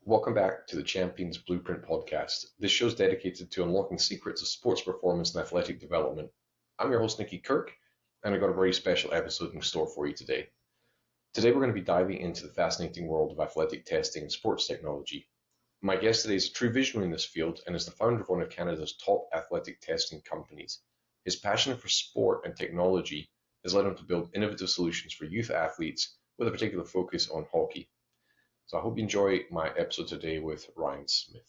Welcome back to the Champions Blueprint podcast. This show is dedicated to unlocking secrets of sports performance and athletic development. I'm your host, Nicky Kirk, and I've got a very special episode in store for you today. Today, we're going to be diving into the fascinating world of athletic testing and sports technology. My guest today is a true visionary in this field and is the founder of one of Canada's top athletic testing companies. His passion for sport and technology has led him to build innovative solutions for youth athletes with a particular focus on hockey. So I hope you enjoy my episode today with Ryan Smyth.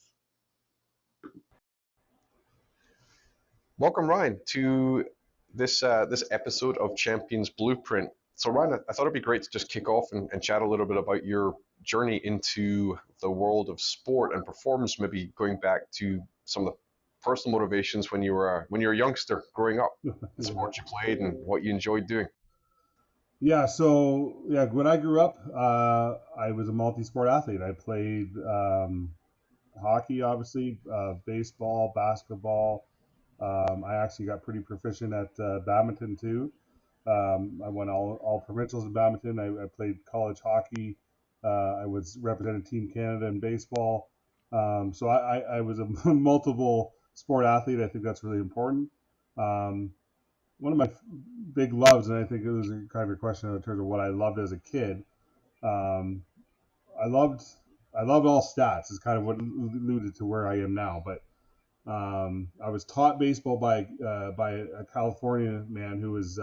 Welcome, Ryan, to this episode of Champions Blueprint. So, Ryan, I thought it'd be great to just kick off and chat a little bit about your journey into the world of sport and performance. Maybe going back to some of the personal motivations when you were a youngster growing up, the sports you played and what you enjoyed doing. When I grew up, I was a multi-sport athlete. I played hockey, obviously, baseball, basketball. I actually got pretty proficient at badminton too. I won all provincials in badminton. I played college hockey. I was represented Team Canada in baseball. I was a multiple sport athlete. I think that's really important. Um, One of my big loves, and I think it was kind of a question in terms of what I loved as a kid. Um, I loved I loved all stats. Is kind of what alluded to where I am now. But I was taught baseball by a California man who was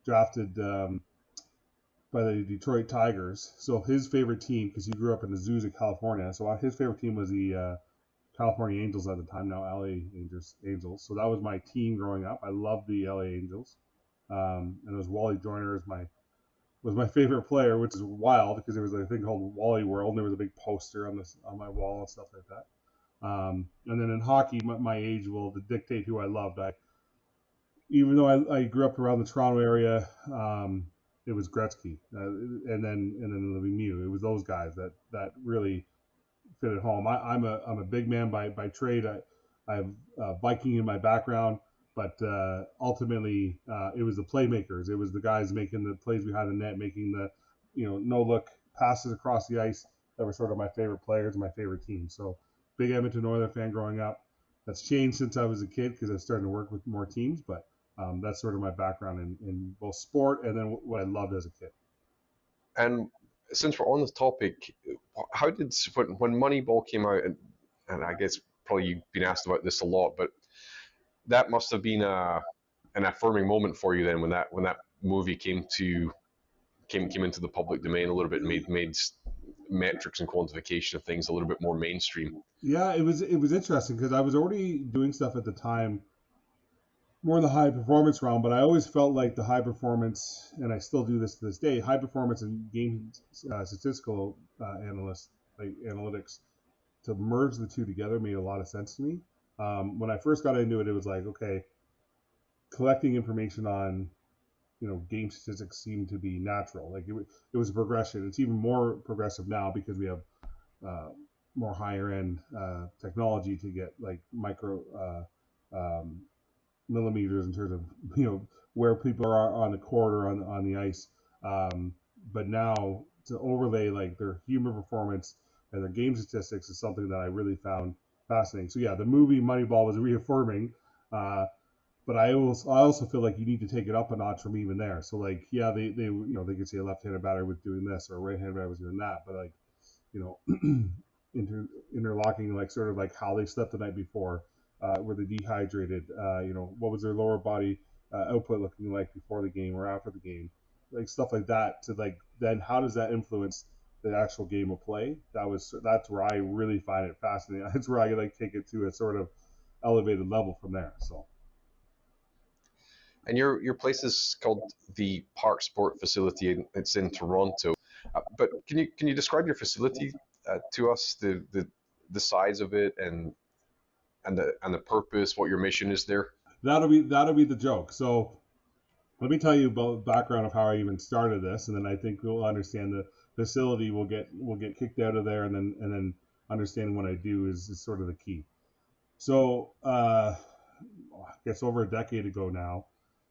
drafted by the Detroit Tigers. So his favorite team, because he grew up in Azusa, California. So his favorite team was the California Angels at the time, now LA Angels. So that was my team growing up. I loved the LA Angels, and it was Wally Joyner was my favorite player, which is wild because there was a thing called Wally World, and there was a big poster on my wall and stuff like that. And then in hockey, my age will dictate who I loved. Even though I grew up around the Toronto area, it was Gretzky, and then Lemieux. It was those guys that really fit at home. I'm a big man by trade. I have Viking in my background, but ultimately it was the playmakers. It was the guys making the plays behind the net, making the no look passes across the ice that were sort of my favorite players and my favorite team. So big Edmonton Oilers fan growing up. That's changed since I was a kid because I started to work with more teams, but that's sort of my background in both sport and then what I loved as a kid. And since we're on this topic, how did when Moneyball came out, and I guess probably you've been asked about this a lot, but that must have been an affirming moment for you then when that movie came into the public domain a little bit, made metrics and quantification of things a little bit more mainstream. Yeah, it was interesting because I was already doing stuff at the time more in the high performance realm, but I always felt like the high performance, and I still do this to this day, high performance and game statistical analytics, to merge the two together made a lot of sense to me. When I first got into it, it was like, okay, collecting information on game statistics seemed to be natural. Like it was a progression. It's even more progressive now because we have uh, more higher end technology to get like micro millimeters in terms of where people are on the court or on the ice. But now to overlay like their human performance and their game statistics is something that I really found fascinating. So yeah, the movie Moneyball was reaffirming. But I also feel like you need to take it up a notch from even there. So like yeah, they could say a left-handed batter was doing this or a right-handed batter was doing that, but like you know interlocking like sort of like how they slept the night before, were they dehydrated, what was their lower body output looking like before the game or after the game, like stuff like that, to like then how does that influence the actual game of play. That's where I really find it fascinating. That's where I like take it to a sort of elevated level from there. So And your place is called the Park Sport Facility, and it's in Toronto. But can you describe your facility to us, the size of it and the purpose, what your mission is there? that'll be the joke. So let me tell you about the background of how I even started this, and then I think we'll understand the facility. We'll get kicked out of there, and then understanding what I do is sort of the key. So I guess over a decade ago now,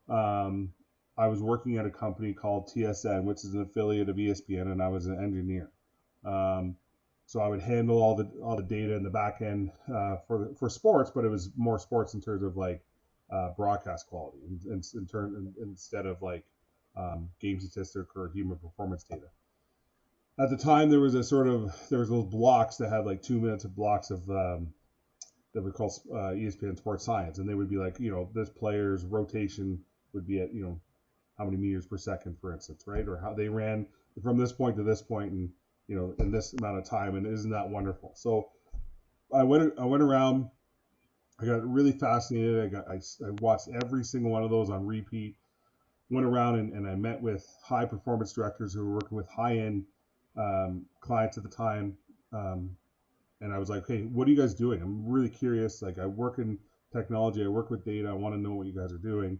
um, I was working at a company called TSN, which is an affiliate of ESPN, and I was an engineer. Um, So I would handle all the data in the back end for sports, but it was more sports in terms of like broadcast quality, instead of like game statistic or human performance data. At the time, there was those blocks that had like 2 minutes of blocks of that we call ESPN Sports Science, and they would be like, this player's rotation would be at how many meters per second, for instance, right? Or how they ran from this point to this point, and in this amount of time, and isn't that wonderful? So I went around. I got really fascinated. I watched every single one of those on repeat. Went around and I met with high performance directors who were working with high end clients at the time. And I was like, hey, what are you guys doing? I'm really curious. Like, I work in technology, I work with data. I want to know what you guys are doing.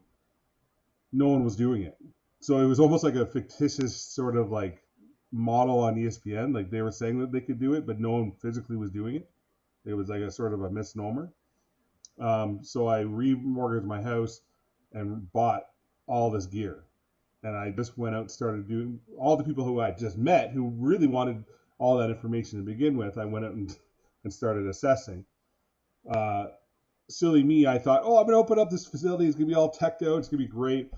No one was doing it. So it was almost like a fictitious sort of like model on ESPN. Like they were saying that they could do it, but no one physically was doing it. It was like a sort of a misnomer. So I remortgaged my house and bought all this gear. And I just went out and started doing all the people who I just met who really wanted all that information to begin with. I went out and started assessing. Uh, Silly me, I thought, oh, I'm going to open up this facility. It's going to be all teched out. It's going to be great.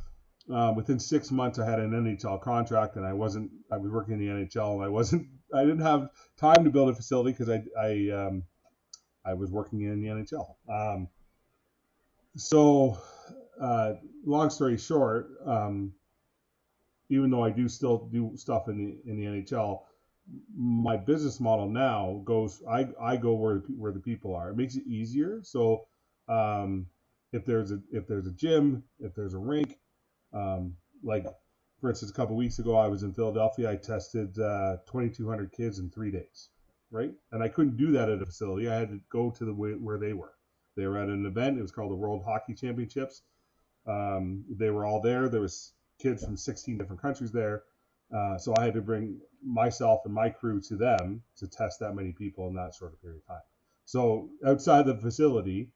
Within 6 months, I had an NHL contract, and I was working in the NHL, and I didn't have time to build a facility because I was working in the NHL. So, long story short, even though I do still do stuff in the NHL, my business model now goes. I go where the people are. It makes it easier. So, um, if there's a gym, if there's a rink, like for instance, a couple of weeks ago, I was in Philadelphia. I tested 2,200 kids in 3 days, right? And I couldn't do that at a facility. I had to go to where they were. They were at an event. It was called the World Hockey Championships. They were all there. There was kids from 16 different countries there. So I had to bring myself and my crew to them to test that many people in that short period of time. So outside the facility,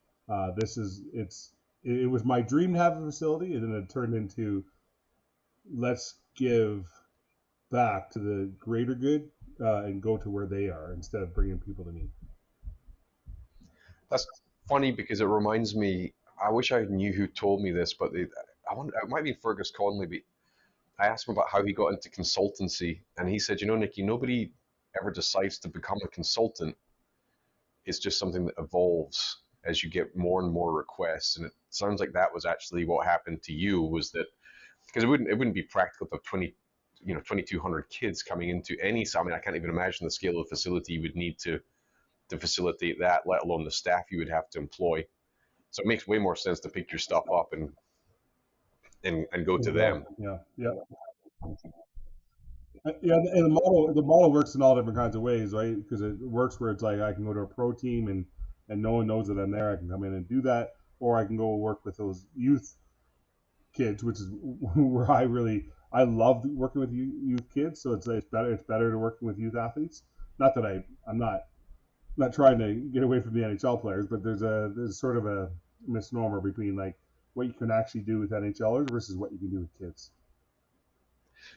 it was my dream to have a facility, and then it turned into let's give back to the greater good and go to where they are instead of bringing people to me. That's funny because it reminds me. I wish I knew who told me this, but I wonder, it might be Fergus Conley. But I asked him about how he got into consultancy, and he said, Nicky, nobody ever decides to become a consultant. It's just something that evolves as you get more and more requests. And it sounds like that was actually what happened to you. Was that because it wouldn't be practical to have 2,200 kids coming into any. I mean, I can't even imagine the scale of the facility you would need to facilitate that, let alone the staff you would have to employ. So it makes way more sense to pick your stuff up and go to them. Yeah, yeah. Yeah, and the model works in all different kinds of ways, right? Because it works where it's like I can go to a pro team and no one knows that I'm there. I can come in and do that, or I can go work with those youth kids, which is where I love working with youth kids. So it's better to working with youth athletes. Not that I'm not trying to get away from the NHL players, but there's sort of a misnomer between like what you can actually do with NHLers versus what you can do with kids.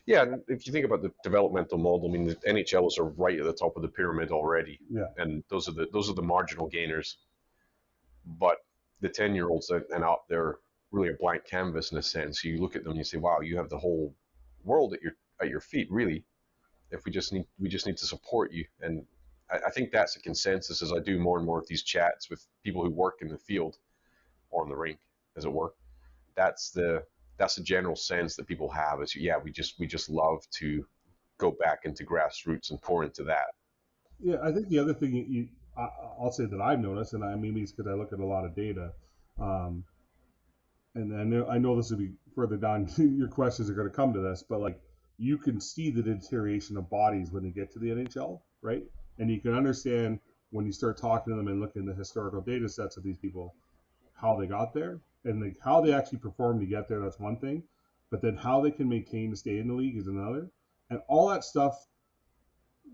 Yeah, and if you think about the developmental model, I mean, the NHLs are right at the top of the pyramid already, Yeah, and those are the marginal gainers. But the 10-year-olds and up, they're really a blank canvas in a sense. You look at them and you say, "Wow, you have the whole world at your feet, really." If we just need to support you, and I think that's a consensus as I do more and more of these chats with people who work in the field or in the rink, as it were. That's the general sense that people have is, yeah, we just love to go back into grassroots and pour into that. yeah. I think the other thing I'll say that I've noticed, and I mean it's because I look at a lot of data, um, and I know this will be further down. Your questions are going to come to this, but like you can see the deterioration of bodies when they get to the NHL, right? And you can understand when you start talking to them and looking at the historical data sets of these people, how they got there, and like how they actually performed to get there. That's one thing, but then how they can maintain to stay in the league is another. And all that stuff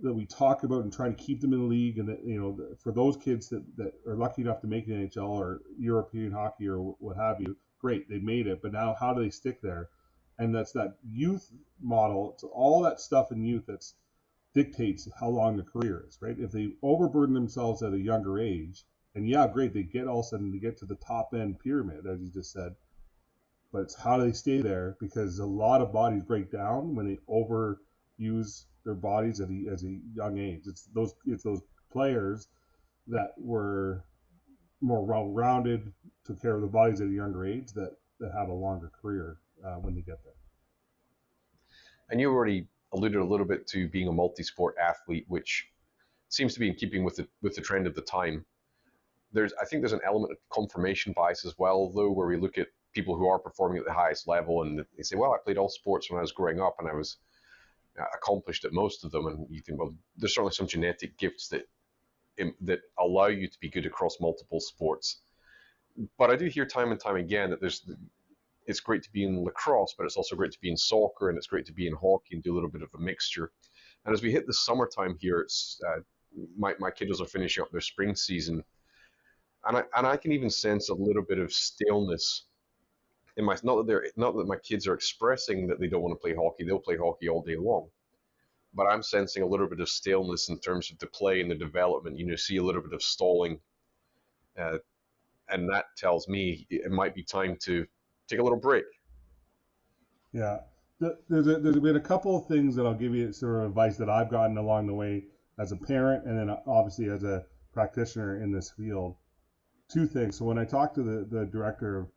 that we talk about and trying to keep them in the league, and that for those kids that are lucky enough to make the NHL or European hockey or what have you, great, they made it. But now, how do they stick there? And that's that youth model. It's all that stuff in youth dictates how long the career is, right? If they overburden themselves at a younger age, and yeah, great, they get all of a sudden to get to the top end pyramid, as you just said, but it's how do they stay there? Because a lot of bodies break down when they overuse their bodies at a young age. It's those players that were more well-rounded, took care of the bodies at a younger age that have a longer career when they get there. And you already alluded a little bit to being a multi-sport athlete, which seems to be in keeping with the trend of the time. I think there's an element of confirmation bias as well, though, where we look at people who are performing at the highest level and they say, well, I played all sports when I was growing up and I was accomplished at most of them. And you think, well, there's certainly some genetic gifts that allow you to be good across multiple sports. But I do hear time and time again that it's great to be in lacrosse, but it's also great to be in soccer, and it's great to be in hockey and do a little bit of a mixture. And as we hit the summertime here, it's my kiddos are finishing up their spring season, and I can even sense a little bit of staleness in my not that my kids are expressing that they don't want to play hockey; they'll play hockey all day long. But I'm sensing a little bit of staleness in terms of the play and the development. See a little bit of stalling, uh, and that tells me it might be time to take a little break. Yeah, there's been a couple of things that I'll give you sort of advice that I've gotten along the way as a parent, and then obviously as a practitioner in this field. Two things. So when I talked to the director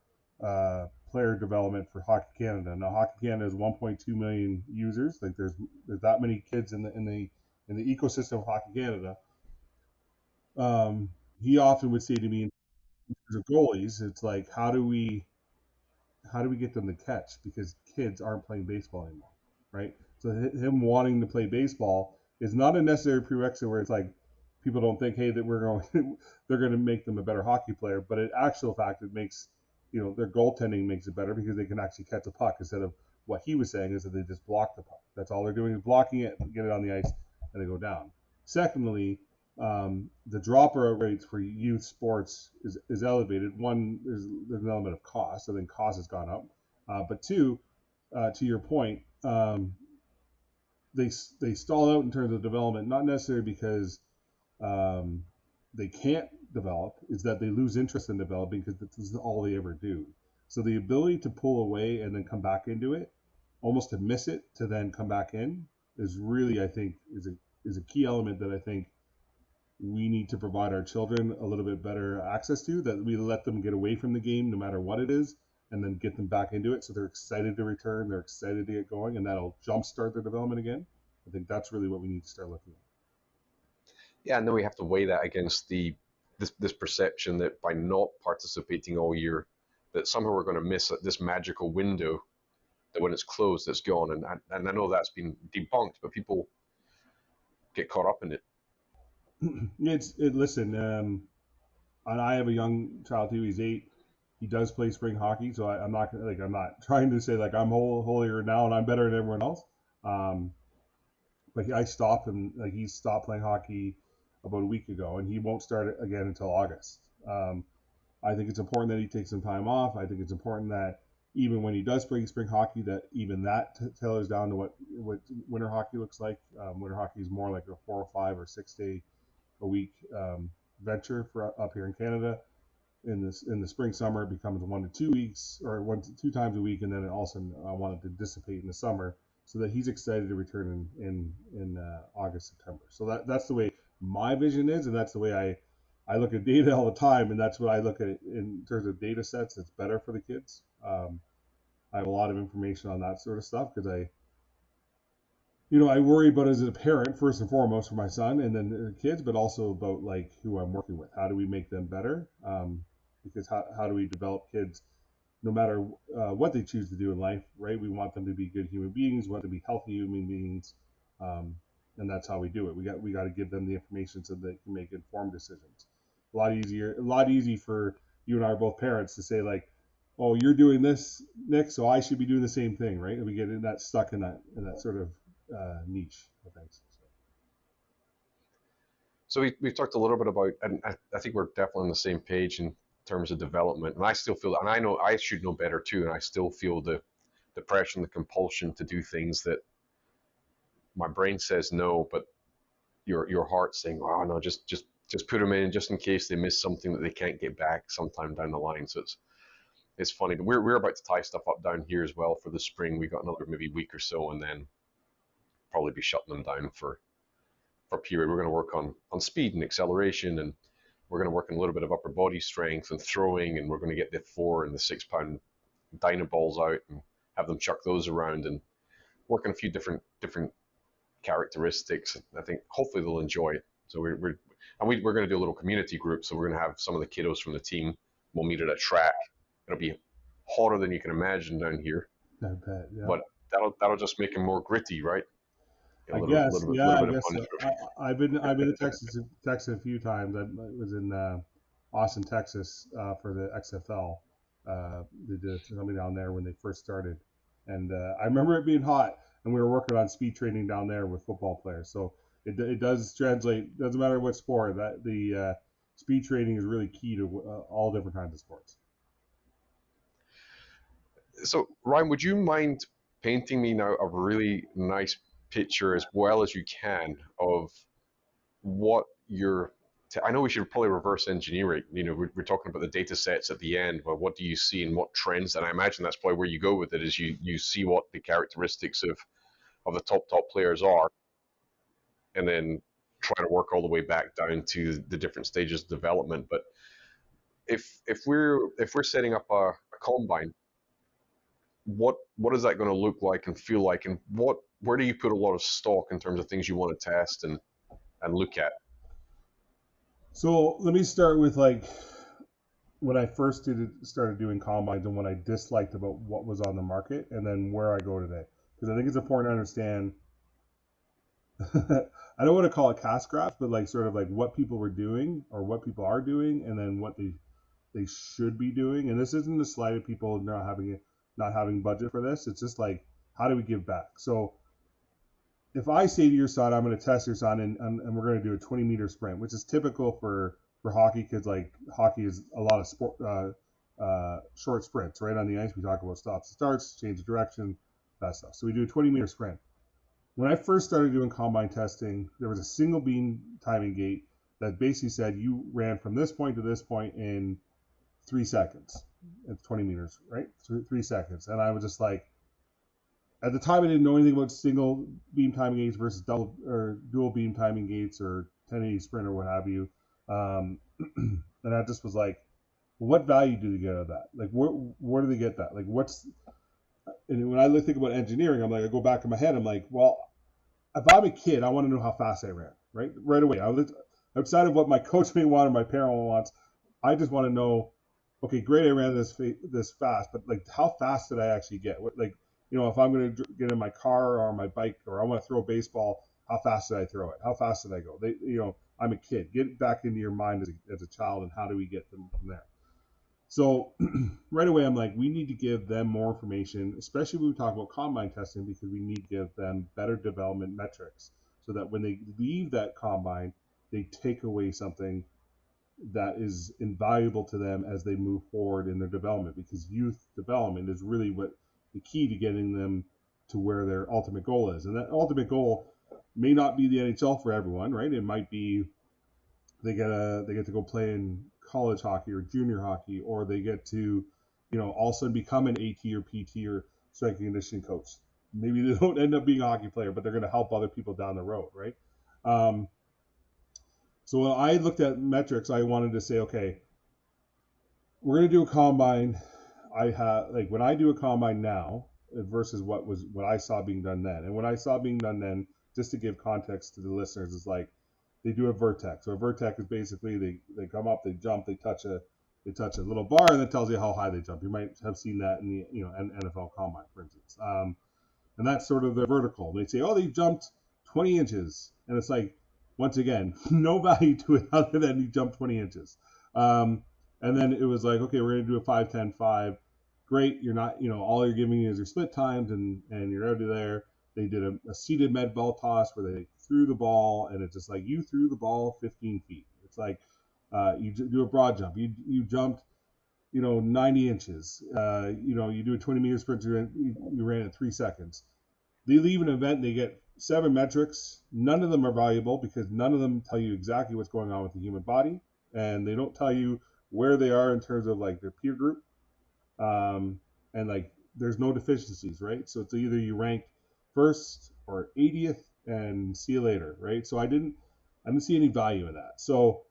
of player development for Hockey Canada, now Hockey Canada has 1.2 million users. Like there's that many kids in the ecosystem of Hockey Canada. He often would say to me, in terms of goalies, it's like how do we get them to catch? Because kids aren't playing baseball anymore, right? So him wanting to play baseball is not a necessary prerequisite where it's like people don't think, hey, that we're going, they're going to make them a better hockey player. But in actual fact, it makes, their goaltending makes it better because they can actually catch the puck instead of what he was saying is that they just block the puck. That's all they're doing is blocking it, get it on the ice, and they go down. Secondly, the dropout rates for youth sports is elevated. One, there's an element of cost. I think cost has gone up. But two, to your point, they stall out in terms of development, not necessarily because um, they can't develop, is that they lose interest in developing because this is all they ever do. So the ability to pull away and then come back into it, almost to miss it to then come back in, is really, I think, is a key element that I think we need to provide our children a little bit better access to, that we let them get away from the game no matter what it is, and then get them back into it so they're excited to return, they're excited to get going, and that'll jumpstart their development again. I think that's really what we need to start looking at. Yeah, and then we have to weigh that against this perception that by not participating all year, that somehow we're going to miss this magical window that when it's closed, it's gone. And I know that's been debunked, but people get caught up in it. Listen, and I have a young child too. He's 8. He does play spring hockey, so I'm not trying to say like I'm holier now and I'm better than everyone else. Um, but I stopped him. Like he stopped playing hockey about a week ago, and he won't start it again until August. I think it's important that he takes some time off. I think it's important that even when he does play spring hockey, that even that tailors down to what winter hockey looks like. Winter hockey is more like a 4 or 5 or 6 day a week venture for up here in Canada. In the spring summer, it becomes 1 to 2 weeks or 1 to 2 times a week, and then it also I wanted to dissipate in the summer so that he's excited to return in August, September. So that's the way my vision is, and that's the way I look at data all the time, and that's what I look at in terms of data sets. That's better for the kids. I have a lot of information on that sort of stuff because I worry about as a parent first and foremost for my son and then the kids, but also about like who I'm working with. How do we make them better? Because how do we develop kids no matter what they choose to do in life, right? We want them to be good human beings, we want them to be healthy human beings, and that's how we do it. We got to give them the information so they can make informed decisions. A lot easy for you and I are both parents to say like, oh, you're doing this, Nick, so I should be doing the same thing, right? And we get in that stuck in that sort of niche of things. So we've talked a little bit about, and I think we're definitely on the same page in terms of development. And I still feel, and I know I should know better too, and I still feel the pressure and the compulsion to do things that my brain says no, but your heart's saying, oh no, just put them in just in case they miss something that they can't get back sometime down the line. So it's funny. But we're about to tie stuff up down here as well for the spring. We got another maybe week or so, and then probably be shutting them down for a period. We're going to work on speed and acceleration, and we're going to work on a little bit of upper body strength and throwing, and we're going to get the 4 and the 6 pound dynaballs out and have them chuck those around and work on a few different characteristics. I think hopefully they'll enjoy it. So we're going to do a little community group. So we're going to have some of the kiddos from the team. We'll meet at a track. It'll be hotter than you can imagine down here. I bet, yeah. But that'll just make them more gritty, right? I guess, yeah, I guess so. I've been to Texas a few times. I was in Austin, Texas, for the XFL. They did something down there when they first started, and I remember it being hot, and we were working on speed training down there with football players. So it does translate. Doesn't matter what sport. That the speed training is really key to all different kinds of sports. So Ryan, would you mind painting me now a really nice picture as well as you can of what your I know we should probably reverse engineer it. You know, we're talking about the data sets at the end. Well, what do you see and what trends? And I imagine that's probably where you go with it, is you see what the characteristics of the top players are, and then try to work all the way back down to the different stages of development. But if we're setting up a combine, what is that going to look like and feel like, and where do you put a lot of stock in terms of things you want to test and look at? So let me start with like when I first started doing combines and what I disliked about what was on the market, and then where I go today, because I think it's important to understand. I don't want to call it cash grabs, but like sort of like what people were doing or what people are doing, and then what they should be doing. And this isn't a slight of people not having budget for this. It's just like, how do we give back? So if I say to your son, I'm going to test your son, and we're going to do a 20-meter sprint, which is typical for hockey, because like hockey is a lot of sport, short sprints right on the ice. We talk about stops and starts, change of direction, that stuff. So we do a 20-meter sprint. When I first started doing combine testing, there was a single beam timing gate that basically said you ran from this point to this point in 3 seconds. It's 20 meters, right? 3 seconds. And I was just like, at the time, I didn't know anything about single beam timing gates versus double or dual beam timing gates or 1080 sprint or what have you. And I just was like, what value do they get out of that? Like, where do they get that? Like, and when I think about engineering, I'm like, I go back in my head, I'm like, well, if I'm a kid, I want to know how fast I ran, right away. Outside of what my coach may want or my parent wants, I just want to know, okay, great, I ran this fast, but like, how fast did I actually get? If I'm going to get in my car or my bike, or I want to throw a baseball, how fast did I throw it? How fast did I go? I'm a kid. Get back into your mind as a child, and how do we get them from there? So right away, I'm like, we need to give them more information, especially when we talk about combine testing, because we need to give them better development metrics so that when they leave that combine, they take away something that is invaluable to them as they move forward in their development, because youth development is really what the key to getting them to where their ultimate goal is. And that ultimate goal may not be the NHL for everyone, right? It might be they get to go play in college hockey or junior hockey, or they get to, all of a sudden become an AT or PT or strength and conditioning coach. Maybe they don't end up being a hockey player, but they're going to help other people down the road, right? So when I looked at metrics, I wanted to say, okay, we're going to do a combine. When I do a combine now versus what I saw being done then. And what I saw being done then, just to give context to the listeners, is like they do a vertex. So a vertex is basically they come up, they jump, they touch a little bar, and it tells you how high they jump. You might have seen that in the NFL combine, for instance. And that's sort of the vertical. They say, oh, they jumped 20 inches, and it's like, once again, no value to it other than you jumped 20 inches. And then it was like, okay, we're going to do a 5-10-5. Great. You're not, all you're giving is your split times, and you're out of there. They did a seated med ball toss where they threw the ball, and it's just like, you threw the ball 15 feet. It's like, you do a broad jump. You jumped, 90 inches. You do a 20-meter sprint. You ran in 3 seconds. They leave an event, they get 7 metrics. None of them are valuable because none of them tell you exactly what's going on with the human body, and they don't tell you where they are in terms of like their peer group. And like there's no deficiencies, right? So it's either you rank first or 80th and see you later, right? So I didn't see any value in that. So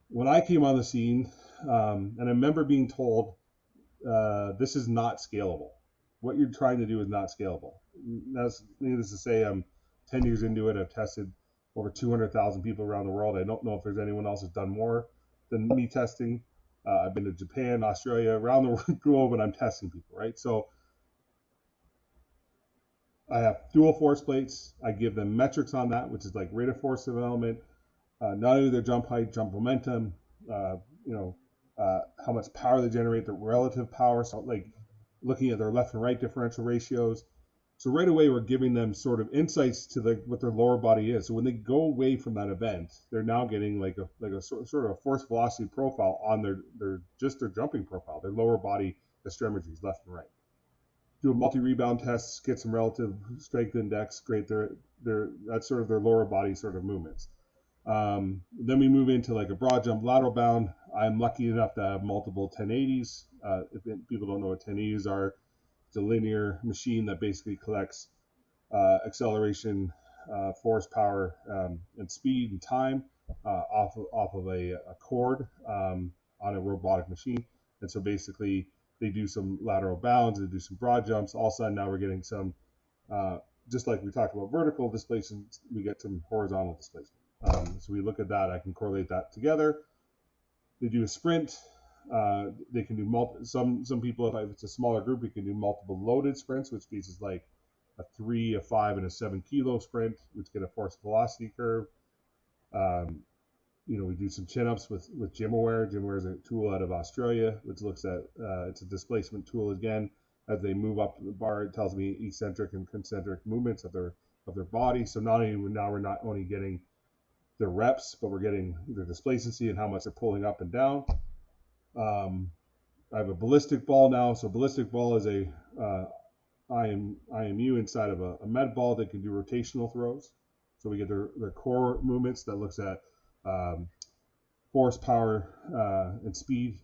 when I came on the scene, and I remember being told, this is not scalable. What you're trying to do is not scalable. That's needless to say, I'm 10 years into it. I've tested over 200,000 people around the world. I don't know if there's anyone else that's done more than me testing. I've been to Japan, Australia, around the globe, and I'm testing people, right? So I have dual force plates. I give them metrics on that, which is like rate of force development, not only their jump height, jump momentum, uh, you know, how much power they generate, the relative power. So like looking at their left and right differential ratios. So right away we're giving them sort of insights to what their lower body is. So when they go away from that event, they're now getting like a sort of a force velocity profile on their jumping profile, their lower body extremities, left and right. Do a multi-rebound test, get some relative strength index, create their that's sort of their lower body sort of movements. Then we move into like a broad jump lateral bound. I'm lucky enough to have multiple 1080s. If people don't know what 1080s are, it's a linear machine that basically collects acceleration, force, power, and speed and time off of a cord on a robotic machine. And so basically, they do some lateral bounds, they do some broad jumps. All of a sudden, now we're getting some, uh, just like we talked about vertical displacement, we get some horizontal displacement. So we look at that. I can correlate that together. They do a sprint. They can do some people, if it's a smaller group, we can do multiple loaded sprints, which means it's like a 3, a 5, and a 7 kilo sprint, which get a force velocity curve. Um, we do some chin ups with GymAware. GymAware is a tool out of Australia, which looks at it's a displacement tool again. As they move up the bar, it tells me eccentric and concentric movements of their body. So we're not only getting their reps, but we're getting their displacency and how much they're pulling up and down. I have a ballistic ball now. So ballistic ball is a IMU inside of a med ball that can do rotational throws. So we get their core movements that looks at force, power, and speed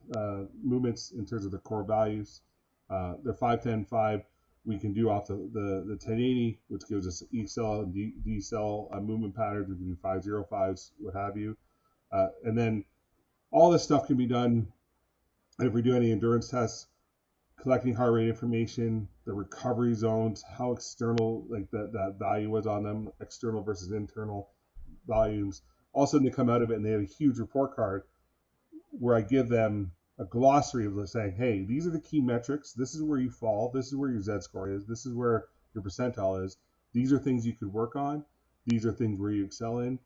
movements in terms of the core values. Their 5-10-5 we can do off the 1080, which gives us E cell and D cell movement patterns. We can do 505s, what have you. And then all this stuff can be done if we do any endurance tests, collecting heart rate information, the recovery zones, how external like that value was on them, external versus internal volumes. All of a sudden they come out of it and they have a huge report card where I give them a glossary of saying, hey, these are the key metrics. This is where you fall. This is where your Z score is. This is where your percentile is. These are things you could work on. These are things where you excel in.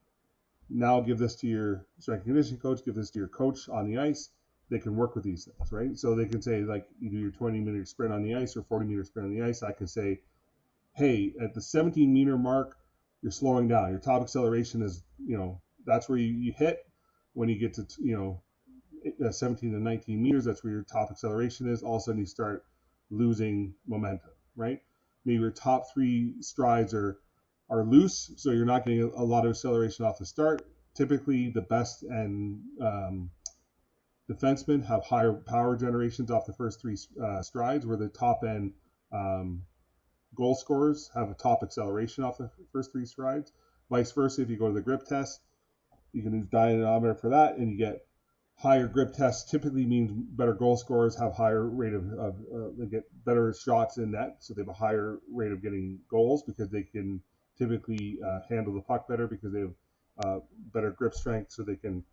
Now give this to your strength and conditioning coach. Give this to your coach on the ice. They can work with these things, right? So they can say, like, you do your 20-meter sprint on the ice or 40-meter sprint on the ice. I can say, hey, at the 17-meter mark, you're slowing down. Your top acceleration is, that's where you hit when you get to, 17 to 19 meters. That's where your top acceleration is. All of a sudden, you start losing momentum, right? Maybe your top 3 strides are loose, so you're not getting a lot of acceleration off the start. Typically, the best and defensemen have higher power generations off the first 3 strides, where the top end goal scorers have a top acceleration off the first 3 strides. Vice versa, if you go to the grip test, you can use dynamometer for that, and you get higher grip tests. Typically means better goal scorers have higher rate of they get better shots in net, so they have a higher rate of getting goals because they can typically handle the puck better because they have better grip strength, so they can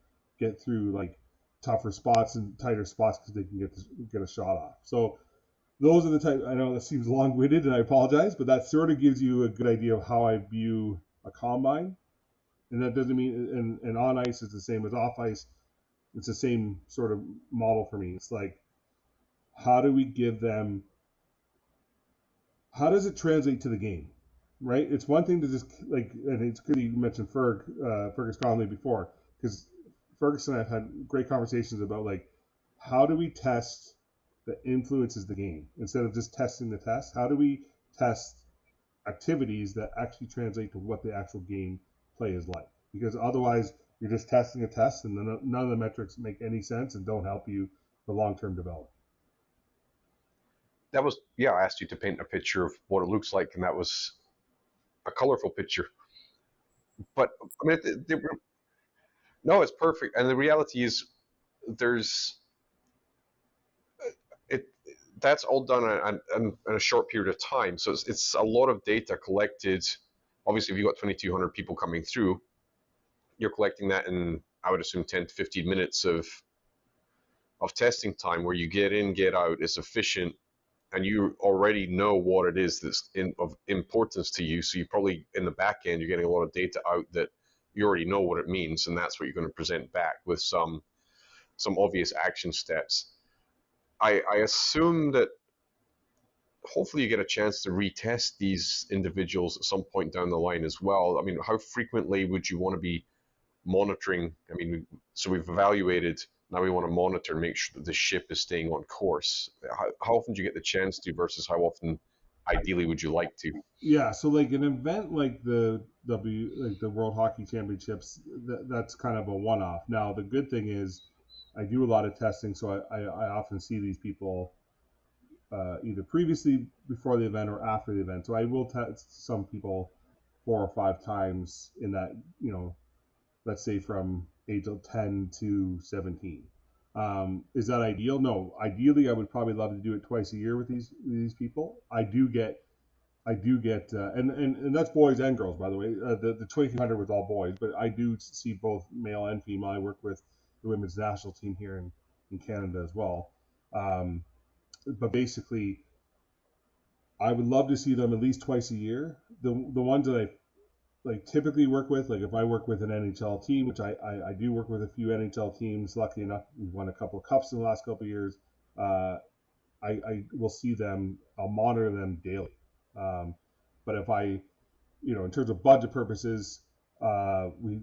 get through like tougher spots and tighter spots because they can get a shot off. So those are the type. I know that seems long-winded, and I apologize, but that sort of gives you a good idea of how I view a combine. And that doesn't mean, and on ice is the same as off ice. It's the same sort of model for me. It's like, how do we give them? How does it translate to the game, right? It's one thing to just like, and it's good you mentioned Fergus Conley before, because Fergus and I have had great conversations about like, how do we test that influences the game instead of just testing the test? How do we test activities that actually translate to what the actual game play is like. Because otherwise, you're just testing a test, and none of the metrics make any sense and don't help you for long-term development. That was, yeah, I asked you to paint a picture of what it looks like, and that was a colorful picture. But I mean, no, it's perfect. And the reality is, there's it. That's all done in a short period of time. So it's a lot of data collected. Obviously, if you've got 2,200 people coming through, you're collecting that in, I would assume, 10 to 15 minutes of testing time, where you get in, get out, it's efficient, and you already know what it is that's of importance to you. So you probably, in the back end, you're getting a lot of data out that you already know what it means, and that's what you're going to present back with some obvious action steps. I assume that hopefully you get a chance to retest these individuals at some point down the line as well. I mean, how frequently would you want to be monitoring? I mean, so we've evaluated, now we want to monitor and make sure that the ship is staying on course. How often do you get the chance to, versus how often ideally would you like to? Yeah, so like an event like the World Hockey Championships, that's kind of a one-off. Now the good thing is, I do a lot of testing, so I often see these people either previously before the event or after the event. So I will test some people 4 or 5 times in that, let's say from age 10 to 17. Is that ideal? No. Ideally, I would probably love to do it twice a year with these people. I do get, and that's boys and girls, by the way. The 2300 was all boys, but I do see both male and female. I work with the women's national team here in Canada as well. Um, but basically, I would love to see them at least twice a year. The ones that I like typically work with, like if I work with an NHL team, which I do work with a few NHL teams. Luckily enough, we've won a couple of cups in the last couple of years. Uh, I will see them. I'll monitor them daily. Um, but if I, in terms of budget purposes, we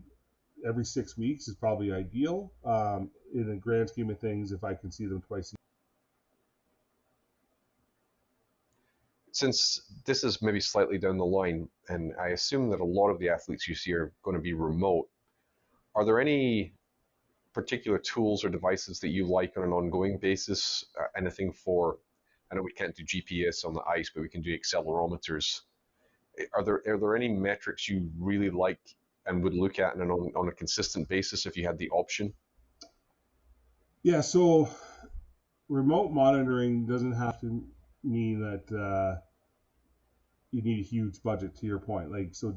every 6 weeks is probably ideal. In the grand scheme of things, if I can see them twice a Since this is maybe slightly down the line, and I assume that a lot of the athletes you see are going to be remote, are there any particular tools or devices that you like on an ongoing basis? Anything for, I know we can't do GPS on the ice, but we can do accelerometers. Are there any metrics you really like and would look at on a consistent basis if you had the option? Yeah, so remote monitoring doesn't have to mean that you need a huge budget. To your point, like so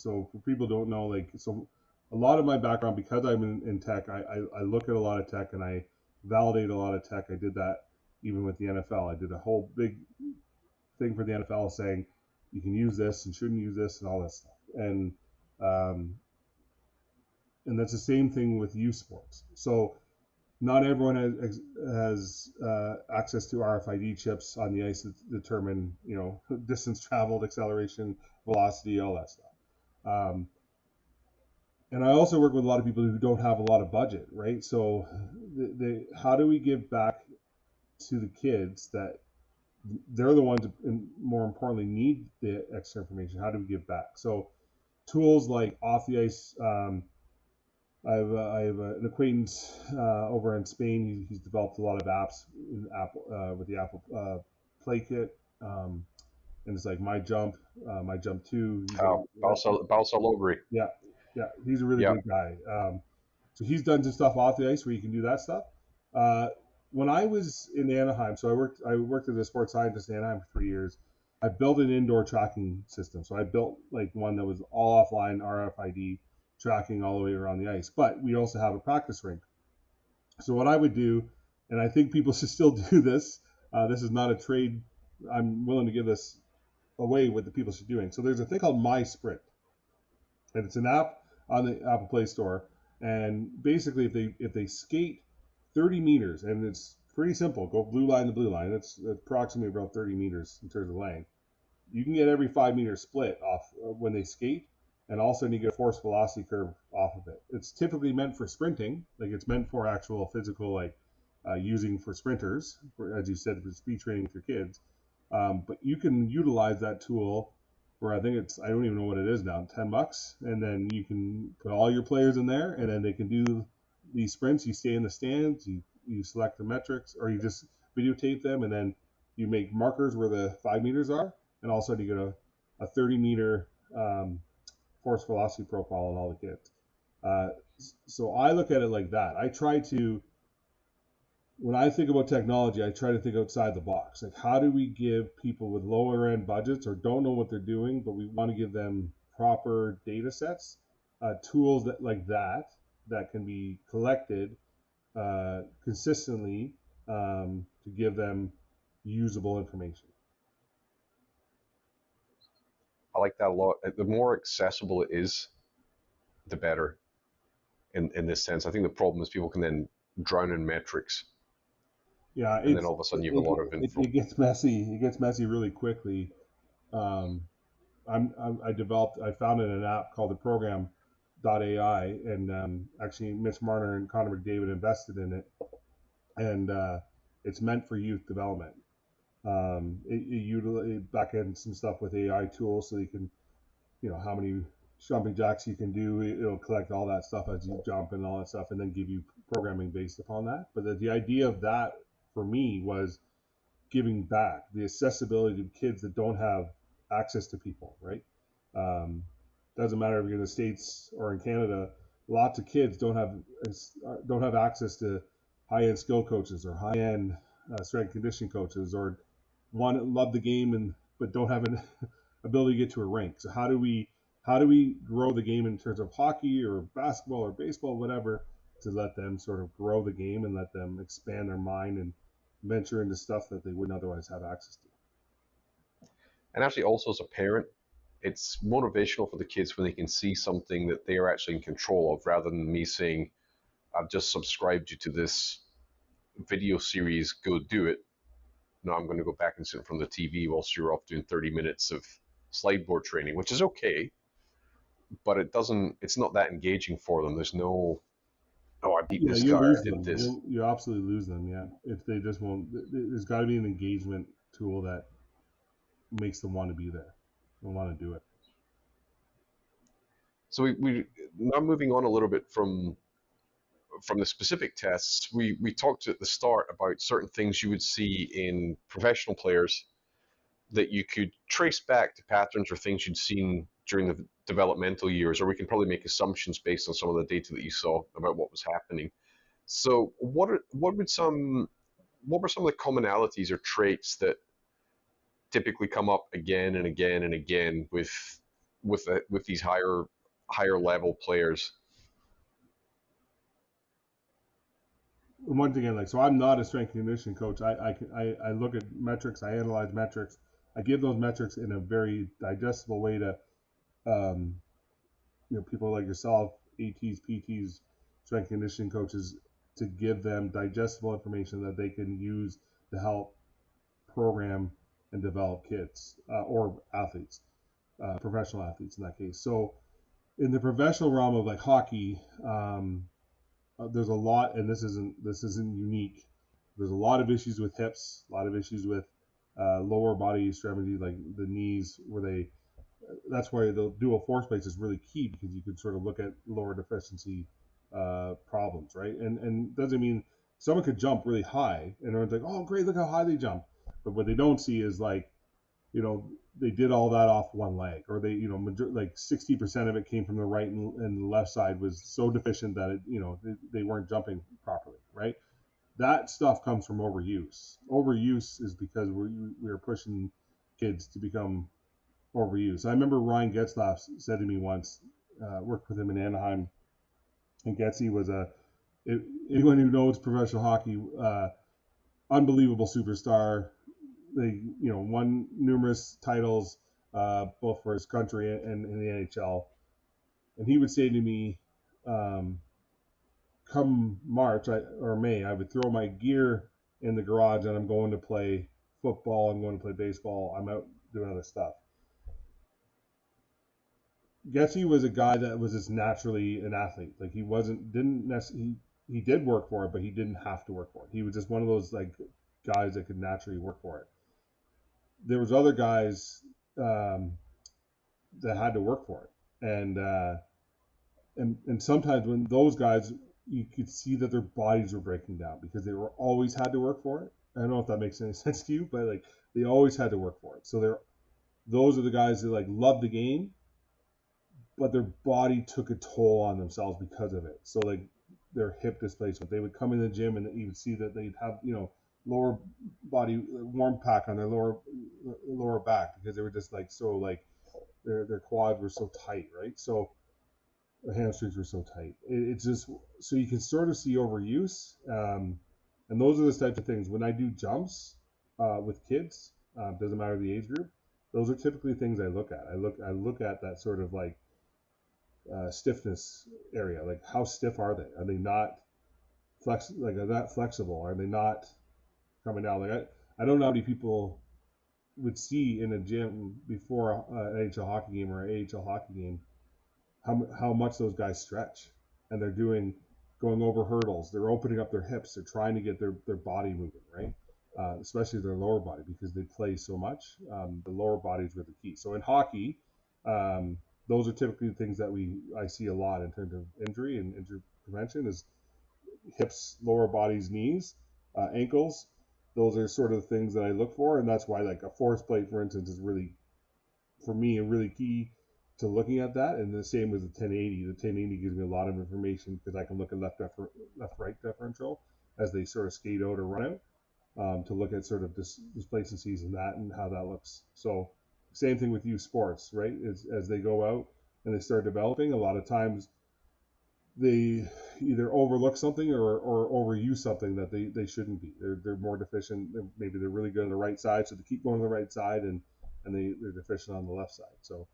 for people who don't know, like so a lot of my background, because I'm in tech, I look at a lot of tech and I validate a lot of tech. I did that even with the NFL. I did a whole big thing for the NFL saying you can use this and shouldn't use this and all that stuff. Um, and that's the same thing with youth sports. So not everyone has access to RFID chips on the ice that determine, distance traveled, acceleration, velocity, all that stuff. Um, and I also work with a lot of people who don't have a lot of budget, right? So, how do we give back to the kids that they're the ones, and more importantly, need the extra information? How do we give back? So, tools like off the ice. I have an acquaintance over in Spain. He's developed a lot of apps in Apple with the Apple Play Kit, and it's like My Jump Two. Oh, Balsa. Yeah, yeah, he's a really Yeah. good guy. So he's done some stuff off the ice where you can do that stuff. Uh, when I was in Anaheim, so I worked as a sports scientist in Anaheim for 3 years. I built an indoor tracking system. So I built like one that was all offline RFID tracking all the way around the ice. But we also have a practice rink. So what I would do, and I think people should still do this. This is not a trade. I'm willing to give this away what the people should be doing. So there's a thing called My Sprint, and it's an app on the Apple Play Store. And basically, if they skate 30 meters, and it's pretty simple, go blue line to blue line. It's approximately about 30 meters in terms of length. You can get every 5 meter split off when they skate, and all of a sudden you get a force velocity curve off of it. It's typically meant for sprinting, like it's meant for actual physical, like using for sprinters, as you said, for speed training with your kids. But you can utilize that tool where I think I don't even know what it is now, $10, and then you can put all your players in there, and then they can do these sprints. You stay in the stands, you select the metrics, or you just videotape them, and then you make markers where the 5 meters are, and all of a sudden you get a 30-meter force velocity profile on all the kids. Uh, so I look at it like that. When I think about technology, I try to think outside the box. Like, how do we give people with lower end budgets or don't know what they're doing, but we want to give them proper data sets, tools that can be collected consistently to give them usable information. I like that a lot. The more accessible it is, the better. In this sense, I think the problem is people can then drown in metrics, Yeah, and then all of a sudden you have a lot of info. it gets messy. It gets messy really quickly. Um, I founded an app called the Program.ai, and actually Mitch Marner and Connor McDavid invested in it, and it's meant for youth development. It back in some stuff with AI tools, so you can, how many jumping jacks you can do. It'll collect all that stuff as you jump and all that stuff, and then give you programming based upon that. But the idea of that for me was giving back, the accessibility to kids that don't have access to people, right? Um, doesn't matter if you're in the States or in Canada. Lots of kids don't have access to high-end skill coaches or high-end strength conditioning coaches, or love the game but don't have an ability to get to a rink. So how do we grow the game in terms of hockey or basketball or baseball, whatever, to let them sort of grow the game and let them expand their mind and venture into stuff that they wouldn't otherwise have access to. And actually, also as a parent, it's motivational for the kids when they can see something that they are actually in control of, rather than me saying, "I've just subscribed you to this video series, go do it." No, I'm going to go back and sit in front of the TV whilst you're off doing 30 minutes of slide board training, which is okay, but it's not that engaging for them. There's no, "Oh, I beat Yeah, this you guy, I lose did them. this." You absolutely lose them. Yeah, if they just won't. There's got to be an engagement tool that makes them want to be there and want to do it. So we now moving on a little bit from the specific tests, we talked at the start about certain things you would see in professional players that you could trace back to patterns or things you'd seen during the developmental years, or we can probably make assumptions based on some of the data that you saw about what was happening. So what were some of the commonalities or traits that typically come up again and again and again with these higher level players? Once again, like, so I'm not a strength and conditioning coach. I look at metrics. I analyze metrics. I give those metrics in a very digestible way to um, people like yourself, ATs, PTs, strength and conditioning coaches, to give them digestible information that they can use to help program and develop kids or athletes, professional athletes in that case. So in the professional realm of like hockey, there's a lot, and this isn't unique. There's a lot of issues with hips, a lot of issues with lower body extremity, like the knees, where that's why the dual force plates is really key, because you can sort of look at lower deficiency problems, right? And doesn't mean someone could jump really high, and everyone's like, oh great, look how high they jump, but what they don't see is like, they did all that off one leg, or like 60% of it came from the right, and the left side was so deficient that they weren't jumping properly, right? That stuff comes from overuse. Overuse is because we're pushing kids to become overused. I remember Ryan Getzlaff said to me once, worked with him in Anaheim, and Getzy was anyone who knows professional hockey, unbelievable superstar. They won numerous titles, both for his country and in the NHL. And he would say to me, come March or May, I would throw my gear in the garage and I'm going to play football. I'm going to play baseball. I'm out doing other stuff. Gessie was a guy that was just naturally an athlete. Like, didn't necessarily, he did work for it, but he didn't have to work for it. He was just one of those like guys that could naturally work for it. There was other guys, that had to work for it, and sometimes when those guys, you could see that their bodies were breaking down because they were always had to work for it. I don't know if that makes any sense to you, but like they always had to work for it. So those are the guys that like love the game, but their body took a toll on themselves because of it. So like their hip displacement, they would come in the gym and you would see that they'd have lower body warm pack on their lower back because they were just like so like their quads were so tight, right? So the hamstrings were so tight. It's just so you can sort of see overuse, and those are the types of things. When I do jumps with kids, doesn't matter the age group. Those are typically things I look at. I look at that sort of like stiffness area. Like how stiff are they? Are they not like are that flexible? Are they not coming down? Like I don't know how many people would see in a gym before an NHL hockey game or an AHL hockey game how much those guys stretch, and they're going over hurdles. They're opening up their hips. They're trying to get their body moving, right? Especially their lower body because they play so much. The lower body is really key. So in hockey, um, those are typically the things that I see a lot in terms of injury and injury prevention is hips, lower bodies, knees, ankles. Those are sort of the things that I look for, and that's why like a force plate, for instance, is really for me really key to looking at that. And the same with the 1080. The 1080 gives me a lot of information because I can look at left right differential as they sort of skate out or run out, to look at sort of displacencies in that and how that looks. So same thing with youth sports, right? As they go out and they start developing, a lot of times they either overlook something or overuse something that they shouldn't be. They're more deficient. Maybe they're really good on the right side, so they keep going to the right side, and they're deficient on the left side. So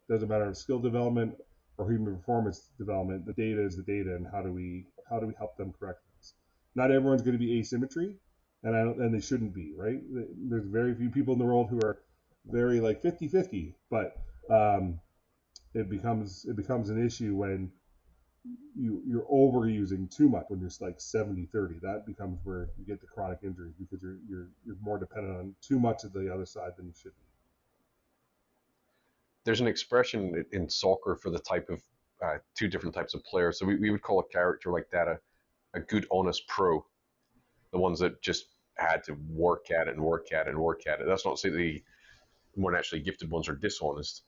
doesn't matter if skill development or human performance development. The data is the data, and how do we help them correct things? Not everyone's going to be asymmetry, and they shouldn't be, right? There's very few people in the world who are very like 50-50, but it becomes an issue when you're overusing too much when you're like 70-30. That becomes where you get the chronic injuries because you're more dependent on too much of the other side than you should be. There's an expression in soccer for the type of two different types of players. So we would call a character like that a good, honest pro. The ones that just had to work at it and work at it and work at it. That's not to say the more naturally gifted ones are dishonest,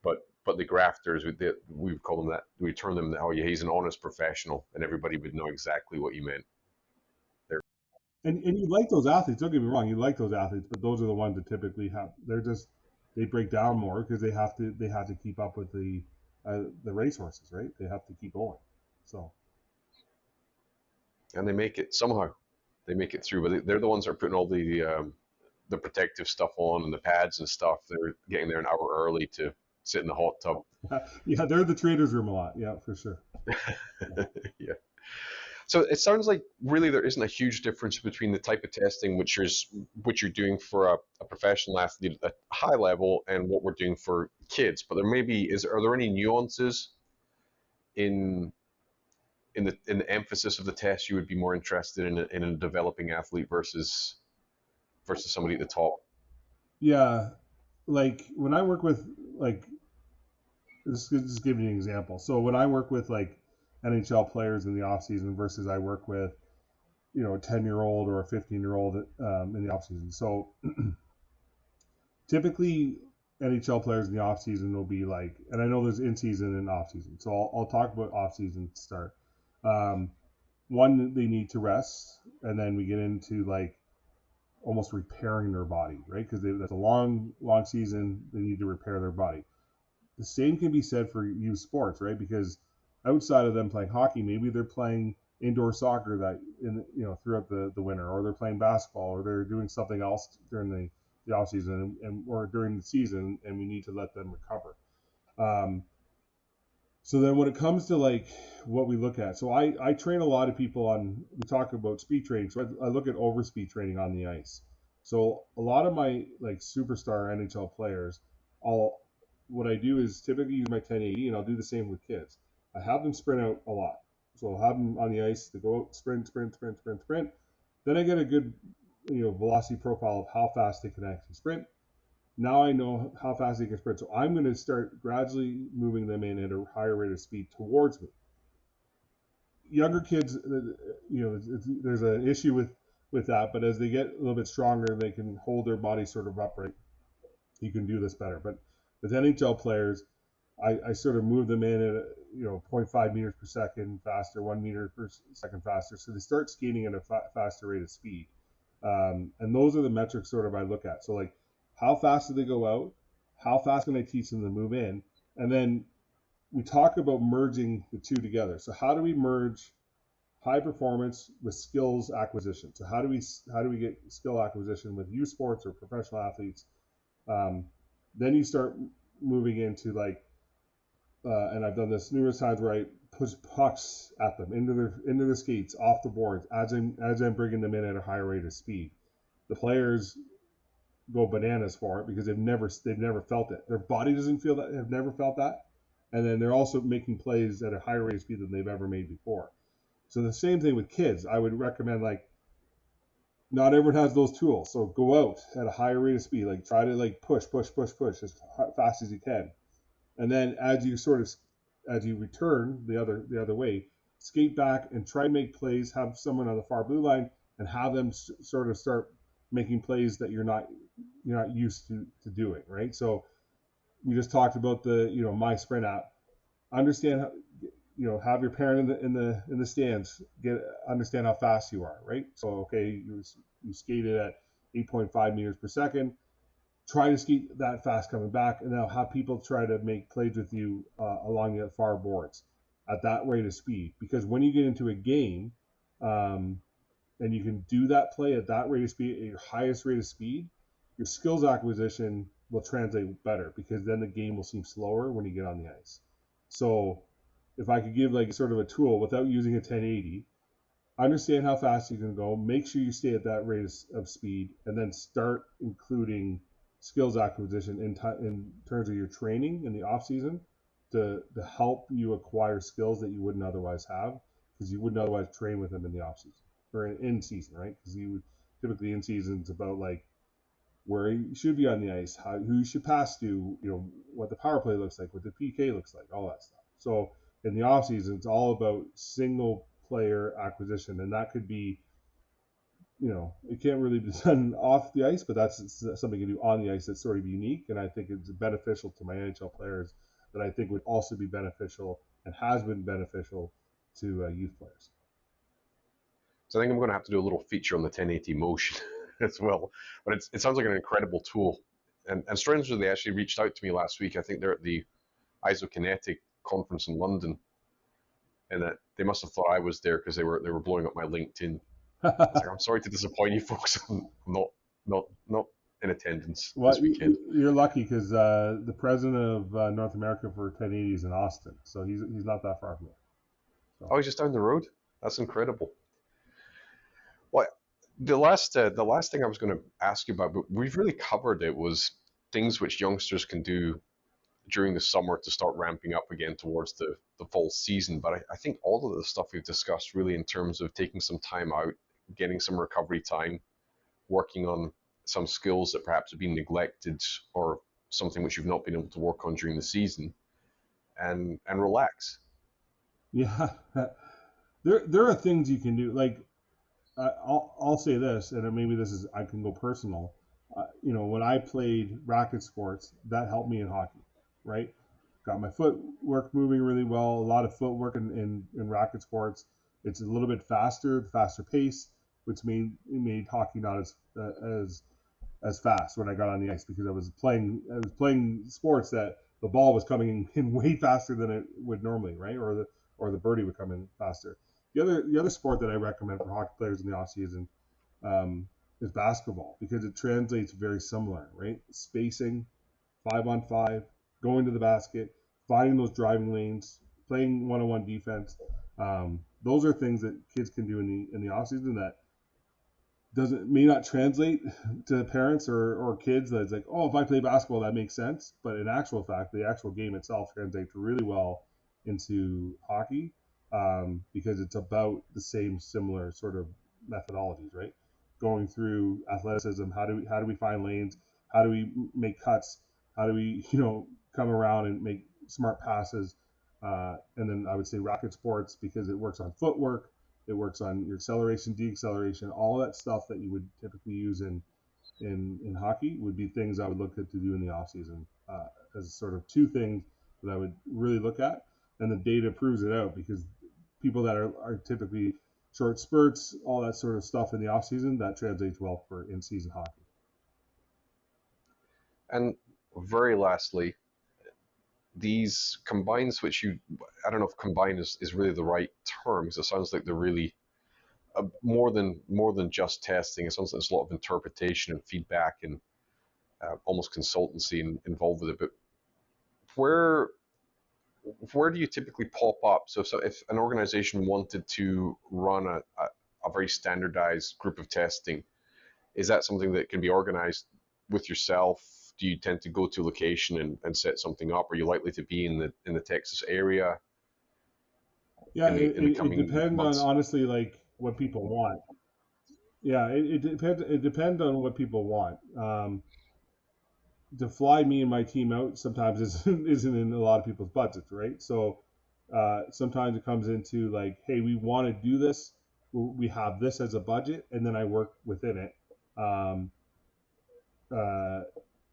but the grafters, we would call them that. We term them, oh yeah, he's an honest professional, and everybody would know exactly what you meant. They're, And you like those athletes. Don't get me wrong, you like those athletes, but those are the ones that typically they break down more because they have to keep up with the racehorses, right? They have to keep going. So and they make it somehow. They make it through, but they're the ones that are putting all the protective stuff on and the pads and stuff. They're getting there an hour early to sit in the hot tub. yeah, they're the traders room a lot. Yeah, for sure. Yeah. Yeah. So it sounds like really there isn't a huge difference between the type of testing which you're doing for a professional athlete at a high level and what we're doing for kids. But there may be are there any nuances in in the emphasis of the test you would be more interested in a developing athlete versus somebody at the top? Yeah, like when I work with like just give you an example. So when I work with like NHL players in the off season versus I work with a 10-year-old or a 15-year-old in the off season. So typically NHL players in the off season will be like, and I know there's in season and off season. So I'll talk about off season to start. Um, One, they need to rest, and then we get into like almost repairing their body, right? Because that's a long season. They need to repair their body. The same can be said for youth sports, right? Because outside of them playing hockey, maybe they're playing indoor soccer that throughout the winter, or they're playing basketball, or they're doing something else during the off season and or during the season, and we need to let them recover. Um, so then when it comes to like what we look at, so I train a lot of people on, we talk about speed training. So I look at over speed training on the ice. So a lot of my like superstar NHL players, I'll what I do is typically use my 1080 and I'll do the same with kids. I have them sprint out a lot. So I'll have them on the ice to go out, sprint, sprint, sprint, sprint, sprint. Then I get a good velocity profile of how fast they can actually sprint. Now I know how fast they can sprint. So I'm going to start gradually moving them in at a higher rate of speed towards me. Younger kids, there's an issue with that, but as they get a little bit stronger, they can hold their body sort of upright. You can do this better. But with NHL players, I sort of move them in at 0.5 meters per second faster, 1 meter per second faster, so they start skating at a faster rate of speed. And those are the metrics sort of I look at. So like, how fast do they go out? How fast can I teach them to move in? And then we talk about merging the two together. So how do we merge high performance with skills acquisition? So how do we get skill acquisition with youth sports or professional athletes? Then you start moving into like, and I've done this numerous times where I push pucks at them into their skates off the boards as I'm bringing them in at a higher rate of speed. The players go bananas for it because they've never felt it. Their body doesn't feel that, have never felt that, and then they're also making plays at a higher rate of speed than they've ever made before. So the same thing with kids. I would recommend, like, not everyone has those tools, so go out at a higher rate of speed. Like, try to like push as fast as you can, and then as you return the other way, skate back and try and make plays. Have someone on the far blue line and have them sort of start making plays that you're not used to doing, right? So we just talked about the my sprint app. Understand how, have your parent in the stands understand how fast you are, right? So okay, you skated at 8.5 meters per second. Try to skate that fast coming back, and now have people try to make plays with you along the far boards at that rate of speed. Because when you get into a game, um, and you can do that play at that rate of speed, at your highest rate of speed, your skills acquisition will translate better because then the game will seem slower when you get on the ice. So if I could give like sort of a tool without using a 1080, understand how fast you can go, make sure you stay at that rate of speed, and then start including skills acquisition in terms of your training in the off season to help you acquire skills that you wouldn't otherwise have because you wouldn't otherwise train with them in the off season or in season, right? Because you would typically in season it's about like where you should be on the ice, who you should pass to, what the power play looks like, what the PK looks like, all that stuff. So in the off season, it's all about single player acquisition, and that could be, it can't really be done off the ice, but that's something you can do on the ice that's sort of unique, and I think it's beneficial to my NHL players that I think would also be beneficial and has been beneficial to youth players. So I think I'm going to have to do a little feature on the 1080 motion as well. But it sounds like an incredible tool. And strangely, they actually reached out to me last week. I think they're at the Isokinetic conference in London, and that they must have thought I was there because they were blowing up my LinkedIn. I was like, I'm sorry to disappoint you folks. I'm not in attendance Well, this weekend. you're lucky because the president of North America for 1080 is in Austin, so he's not that far from you. So. Oh, he's just down the road. That's incredible. Well, the last thing I was going to ask you about, but we've really covered it, was things which youngsters can do during the summer to start ramping up again towards the fall season. But I think all of the stuff we've discussed really in terms of taking some time out, getting some recovery time, working on some skills that perhaps have been neglected or something which you've not been able to work on during the season, and relax. Yeah, there are things you can do. Like I'll say this, and maybe this is I can go personal. When I played racket sports, that helped me in hockey, right? Got my footwork moving really well. A lot of footwork in racket sports. It's a little bit faster pace, which made hockey not as fast when I got on the ice because I was playing sports that the ball was coming in way faster than it would normally, right? Or the birdie would come in faster. The other sport that I recommend for hockey players in the off season is basketball because it translates very similar, right? Spacing, 5-on-5, going to the basket, finding those driving lanes, playing one-on-one defense. Those are things that kids can do in the off season that may not translate to parents or kids. That it's like, oh, if I play basketball, that makes sense. But in actual fact, the actual game itself translates really well into hockey because it's about the same similar sort of methodologies, right? Going through athleticism, how do we find lanes? How do we make cuts? How do we, come around and make smart passes? And then I would say racket sports because it works on footwork, it works on your acceleration, deceleration, all that stuff that you would typically use in hockey would be things I would look at to do in the off season as sort of two things that I would really look at, and the data proves it out because people that are typically short spurts, all that sort of stuff in the off season, that translates well for in season hockey. And very lastly, these combines, which I don't know if combine is really the right term, because it sounds like they're really more than just testing. It sounds like there's a lot of interpretation and feedback and almost consultancy involved with it. But where where do you typically pop up? So if an organization wanted to run a very standardized group of testing, is that something that can be organized with yourself? Do you tend to go to a location and set something up? Are you likely to be in the Texas area Yeah, in the it coming depends on months? honestly like what people want. Yeah, it depends. It depends on what people want. To fly me and my team out sometimes isn't in a lot of people's budgets, right? So sometimes it comes into like, hey, we want to do this. We have this as a budget, and then I work within it. Um, uh,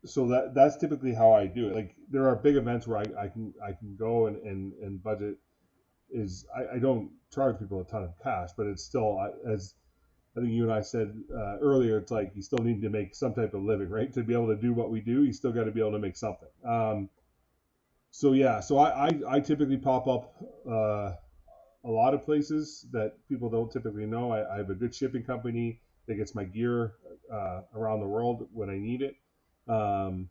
so that's typically how I do it. Like there are big events where I can go and budget is I don't charge people a ton of cash, but it's still as I think you and I said earlier, it's like you still need to make some type of living, right? To be able to do what we do, you still got to be able to make something. So yeah, so I typically pop up a lot of places that people don't typically know. I have a good shipping company that gets my gear around the world when I need it, um,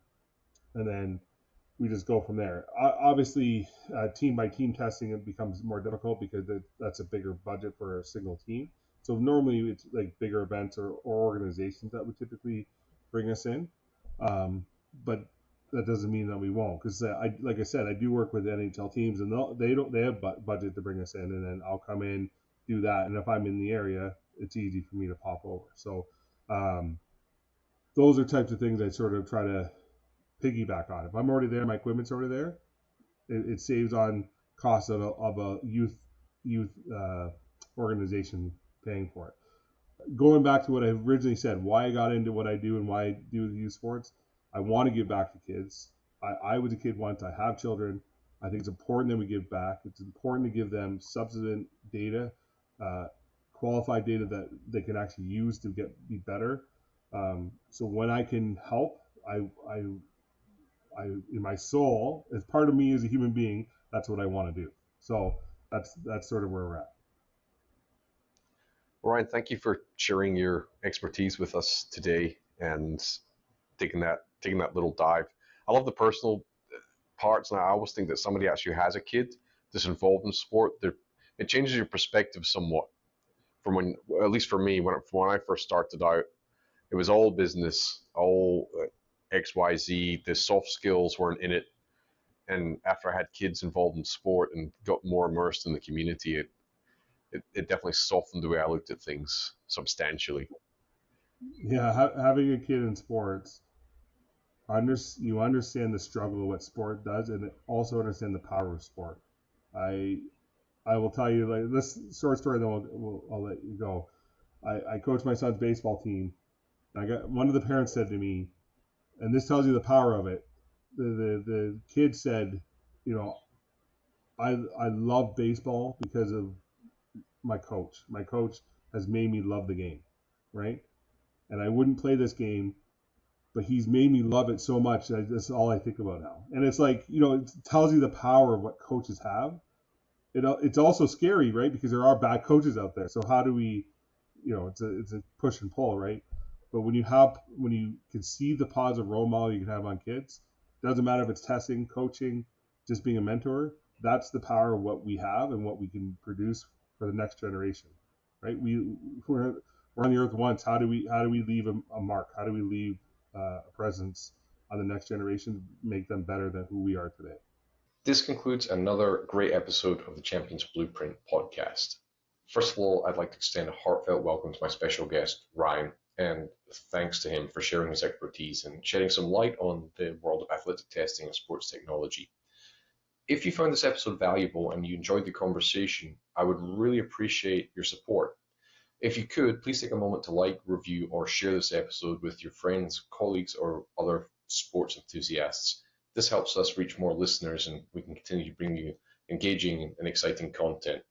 and then we just go from there. Obviously, team by team testing it becomes more difficult because that's a bigger budget for a single team. So normally it's like bigger events or organizations that would typically bring us in, but that doesn't mean that we won't. Because like I said, I do work with NHL teams, and they have budget to bring us in, and then I'll come in do that. And if I'm in the area, it's easy for me to pop over. So um, those are types of things I sort of try to piggyback on. If I'm already there, my equipment's already there. It saves on cost of a youth organization paying for it. Going back to what I originally said, why I got into what I do and why I do youth sports, I want to give back to kids. I was a kid once. I have children. I think it's important that we give back. It's important to give them substantive data, uh, qualified data that they can actually use to be better. So when I can help, I I in my soul, as part of me as a human being, that's what I want to do. So that's sort of where we're at. Ryan, thank you for sharing your expertise with us today and taking that little dive. I love the personal parts, and I always think that somebody actually has a kid that's involved in sport. It changes your perspective somewhat from when, at least for me, when I first started out, it was all business, all XYZ. The soft skills weren't in it. And after I had kids involved in sport and got more immersed in the community, it definitely softened the way I looked at things substantially. Yeah, having a kid in sports, you understand the struggle of what sport does, and also understand the power of sport. I I will tell you like this short story, then I'll let you go. I coach my son's baseball team. And I got one of the parents said to me, and this tells you the power of it. The kid said, you know, I love baseball because of my coach. My coach has made me love the game, right? And I wouldn't play this game, but he's made me love it so much that that's all I think about now. And it's like, it tells you the power of what coaches have. It's also scary, right? Because there are bad coaches out there. So how do we, it's a push and pull, right? But when you can see the positive role model you can have on kids, doesn't matter if it's testing, coaching, just being a mentor. That's the power of what we have and what we can produce for the next generation, right? We're on the earth once. How do we leave a mark? How do we leave a presence on the next generation, make them better than who we are today? This concludes another great episode of the Champions Blueprint podcast. First of all, I'd like to extend a heartfelt welcome to my special guest, Ryan, and thanks to him for sharing his expertise and shedding some light on the world of athletic testing and sports technology. If you found this episode valuable and you enjoyed the conversation, I would really appreciate your support. If you could, please take a moment to like, review, or share this episode with your friends, colleagues, or other sports enthusiasts. This helps us reach more listeners and we can continue to bring you engaging and exciting content.